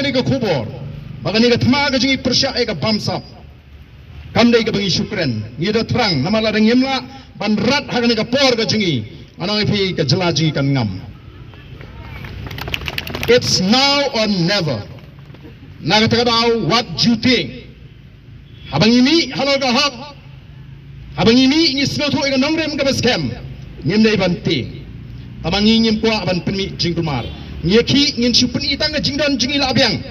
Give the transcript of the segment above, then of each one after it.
gani ka khubor bagani ka thma ka jingi persya e ka bamsap kamdai ka bangi syukran ngida terang namala dang yemla ban rat hagani ka por ka jingi anong ipi ka jelaji kan ngam. It's now or never. Nagatagadao what you think. Habang ini halo ka hap. Habang ini ni snoto ika nongrem ka baskem. Ngem dai banti. Habang ngim kwa ban penmi jingkumar. Nyeki ngin supun itang jingdon jingi labyang.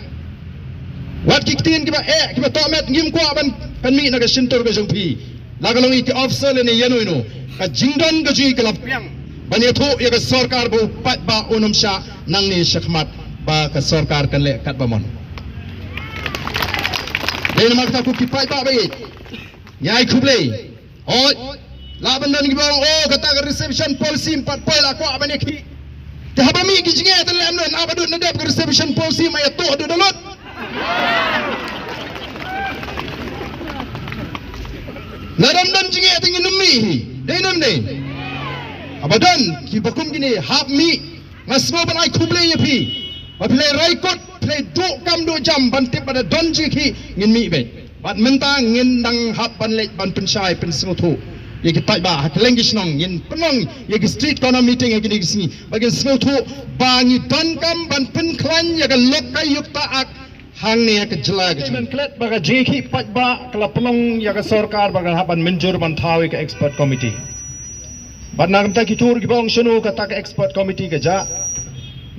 Wat kiktin kiba kiba tomet ngim kwa ban penmi naga sintor ka jongpi. Lagalong iki officer le ne yano ino. Ka jingdon ka jingi ka labyang. Banyeto ya ka sarkar bo pat ba unum sha nang ni shakmat ba ka sarkar kan le kat bamon. Dene makta ku kipai ba ba nyai khuble oi laban dan gibang kata ka reception policy 4 poin la ko abane ki te habami ki jinge tan lam non abadu na dep ka reception policy ma to do dolot nadam dan jinge tan numi denam ne abadan ki bakum gini hap mi ngasmo ban ai khuble ye pi ba play raikot play do kam do jam ban tip pada don ji ki ngin mi be bat menta ngin dang hap ban lek ban pensai pen smotu ye ki tai ba hat lengish nong ngin penong ye ki street corner meeting ye ki sini bagi smotu ba ngi don kam ban pen klan ye ka lok kai yukta ak hang ne ka jela ka men klet ba ka ji ki pat ba kala penong ye ka sarkar ba ka haban menjur ban thawi ka expert committee bat nagam ta ki tur ki bong shunu ka ta ka expert committee ka ja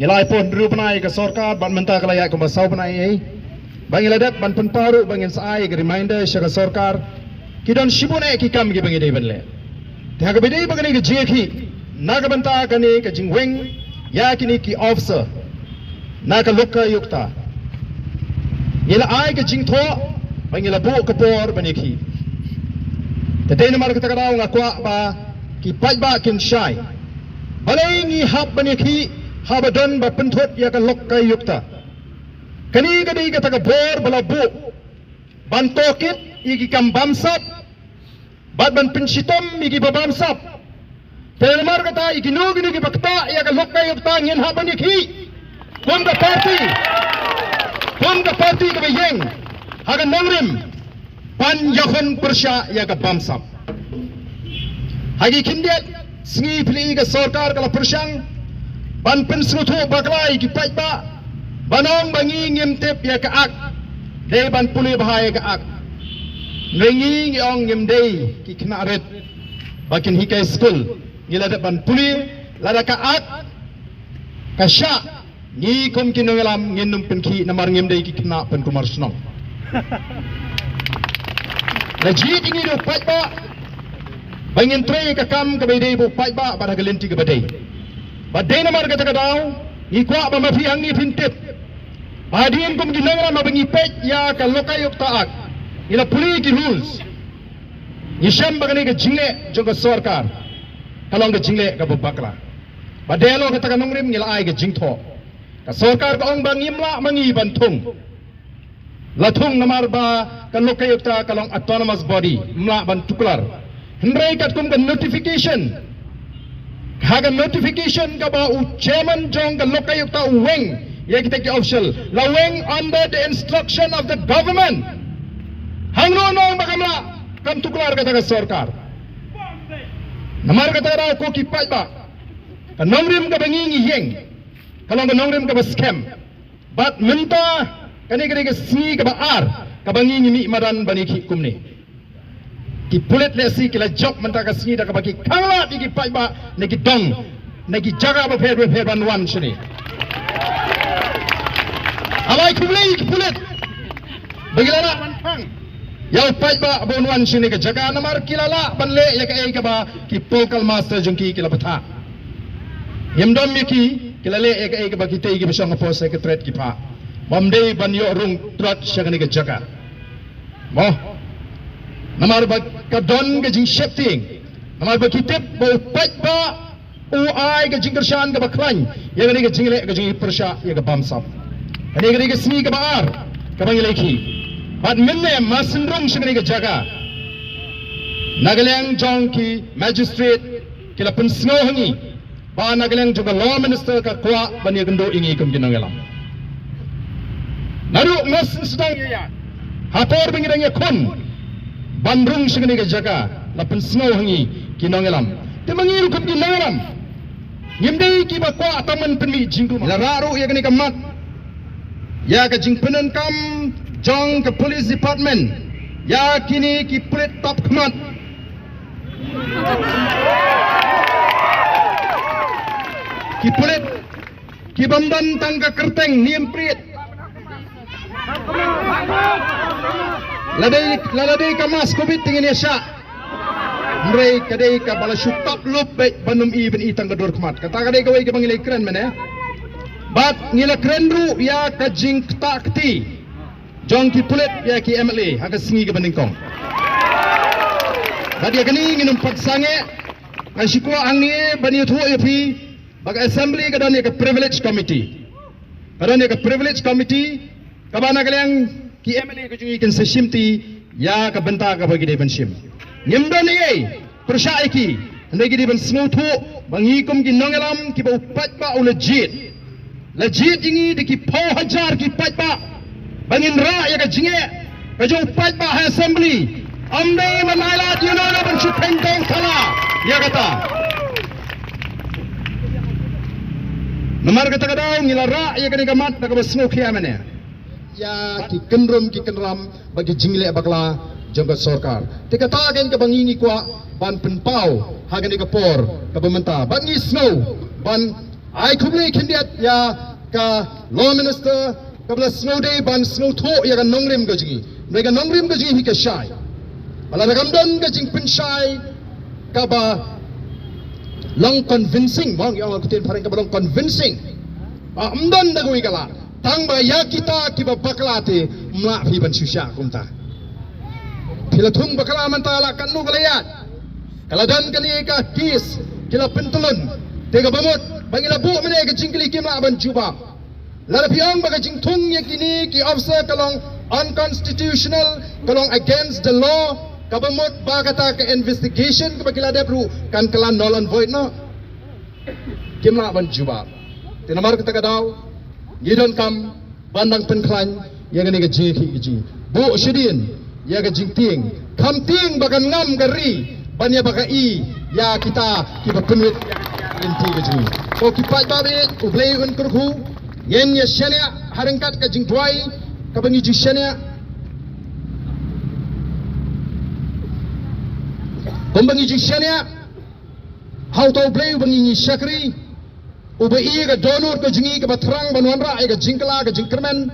Yalai pun rupanai ke sarkar ban mentah kelaya ke basau panai ai. Bang iladat ban penparu bangin sai ke reminder syaka sarkar. Kidon shibune ki kam ki bangi dei banle. Tha ke bedei bagani ke jeki. Na ke banta kani ke jingweng ya kini ki officer. Na ke lokka yukta. Yala ai ke jingtho bangila bu ke por bani ki. Tete namar kata kadau ngakwa ba ki pai ba kin shai. Balai ngi hab bani ki Habadan ba penthot ya ka lokkai yukta. Kani kadi ka taga bor balabu. Ban tokit iki kam bamsap. Bat ban pensitom iki babamsap. Telemar kata iki nu gini ki bakta ya ka lokkai yukta ngin haban iki. Kon ka party ka bayeng. Hagan nangrim. Pan yakon persya ya ka bamsap. Hagi kindiat singi pili ka sarkar kala persyang ban pensrutu baklai ki pai ba banong bangi ngim tep ya ka ak de ban puli bahaya ka ak ngi ong ngim dei ki kena ret bakin hikai school ngila de ban puli lada ka ak ka sha ngi kom kinongalam nginum penki namar ngim dei ki kena pen kumar snong la ji dingi do pai ba bangin tre ka kam ka bedei bu pai ba pada gelenti ka bedei Badai namar kata kadau, ikwa ba mafiang ni pintip. Badin kum ginangra mabangi pet ya ka lokai yok taak. Ila puli ki rules. Yisham bagani ka jingle jong ka sarkar. Kalong ka jingle ka babakla. Badai lo kata kanongrim ngila ai ka jingtho. Ka sarkar ka ong bangimla mangi bantung. Latung namar ba ka lokai yok ta kalong autonomous body mla ban tuklar. Hendrai kat kum ka notification. Haga notification ka ba chairman jong ka lokay yukta weng ya kita ki official la weng under the instruction of the government hangno no makamla kam tuklar kata ka sarkar namar kata ra ko ki pai ba ka nongrim ka bangi yeng kalong ka nongrim ka ba scam but minta kani ka si ka ba ar ka bangi mi madan bani ki kumni ki pulit lesi kila job mentaka sini dah bagi kangla di pai ba negi dong negi jaga ba pher ban wan sini alai kumlei ki pulit bagilana manpang ya pai ba bon wan sini ke jaga namar kilala banle ya ka ba ki polkal master jungki kila batha yemdom miki kila le ya ka ba ki tei ki besong po secretary ki pa bomdei ban yo rung trot syagani ke jaga mo namar ba kadon ke jing shifting namar ba kitip ba pat ba uai ke jing kershan ke baklan ya gani ke jingle ke jing persya ya ke bamsap ani gani ke sni ke baar ke bang leki bat minne masendrong sini ke jaga nagaleng jong ki magistrate kila pensno hangi ba nagaleng juga law minister ka kwa bani gendo ingi kum jinangalam Lalu mas sedang ya. Hapor bengirangnya kon. Bandung segini ke Jaka. Lapan snow hangi kinongelam. Temangiru kum kinongelam. Ngimdei ki bakwa ataman penmi jingku. Lararu ya kini kemat. Ya ke jing penen kam jong ke police department. Ya kini ki pulit top kemat. Ki pulit ki bamban tangga kerteng niem prit. Ladai kamas covid tingin ya syak. Mereka kadai ka bala syutap lup baik banum i ben itang gadur kemat. Kata kadai kawai ke bangilai keren mana? Bat ngila keren ru ya ka jing kta kti. Jong ki pulit ya ki MLA haka singi ke banding kong. Tadi kini nginum paksange ngasikuwa ang ni bani thu ya pi bag assembly kadan ya ka privilege committee. Kadan ya ka privilege committee kabana kaliang ki MLA ko jungi kan seshimti ya ka benta ka bagi de benshim. Nyemdan ye persya iki ndai gi de ben snutu bangikum ki nongelam ki ba upat ba legit. Legit ingi de ki pau hajar ki pat ba bangin ra ya ka jinge ka jo upat ba assembly. Amdai manailat you know na ben chupentong thala ya kata. Namar kata kadau ngilara ya kani kamat na ka snu khiamane. Ya ki kenrum ki kenram bagi jingle bakla jangkat sarkar. Tika tagen ka bangingi kwa ban penpau hagan ka por ka pementa bangi snow ban ai kubli kindiat ya ka law minister ka bla snow day ban snow tho ya ka nongrim ka jingi. Mereka nongrim ka jingi hi ka shai. Bala nagamdon ka jing penshai ka ba long convincing bang yang aku tin pareng ka long convincing. Amdon na gui kala. Tang ba ya kita ki ba baklate mla phi ban susya kumta. Pila thung bakala mantala kanu kalayat. Kala dan kali ka kis kila pentulun. Tega bamut bangila bu mene ka jingkli ki mla ban juba. Lara piang ba ka jing thung ya kini ki officer kalong unconstitutional kalong against the law kabamut ba kata ka investigation ka bakila debru kan kala null and void no. Ki mla ban juba. Tinamar kita kadaw Gidon kam bandang penklan ya gani ka jiki ji. Bu shidin ya ka jingting. Kam ting bakan ngam gari banya baka i ya kita penwit inti ka ji. So kipat babe ublay un kurhu yen ya shania harangkat ka jingtwai ka bangi ji shania. Kumbangi ji shania how to ublay bangi ni shakri ubai ka donor ka jingi ka batrang banuan ra ka jingkala ka jingkermen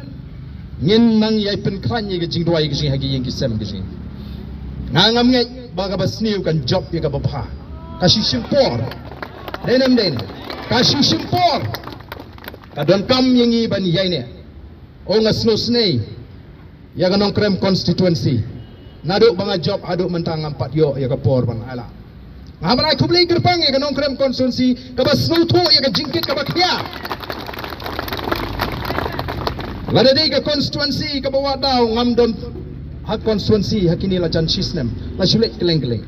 ngin nang yai penklan ye ka jingdwai ka jing hagi yang kisem ka jing ngangam ngai ba ka basniu kan job ye ka bapha kasi simpor den kasi simpor ka don kam yengi ban yai ne o ngasno snei ya ka nong krem constituency naduk banga job aduk mentang empat yo ya ka por ban ala Ngamalai kublai gerbang ya kanong krem konstituensi kabas nutu ya ka jingkit ka bakya. Lada day ka konstituensi ka bawa daw ngamdon hak konstituensi hakini la jan system la sulit keleng-keleng.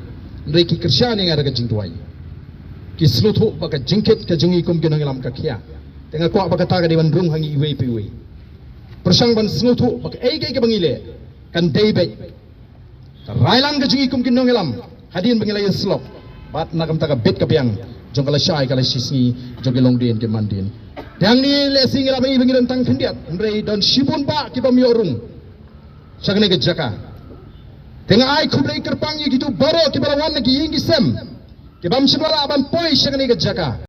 Ndai ki kersyani nga ka jingtuai. Ki slutu ba ka jingkit ka jingi kum kinong ilam ka kya. Tenga kwa ba ka taga di bandung hangi iwe piwe. Persang ban slutu ba ka ka bangile kan daybet. Railang ka jingi kum kinong ilam hadin bangilay slop. Bat nakam taka bit kapiang jong kala syai kala sisni jong kelong den ke mandin yang ni le sing la bangi bangi tang kendiat ndrei don sibun ba ki bam yorung sagne ke jaka tengah ai kublai kerpang gitu baro ki balawan ki yingi sem ki bam sibara ban poi sagne ke jaka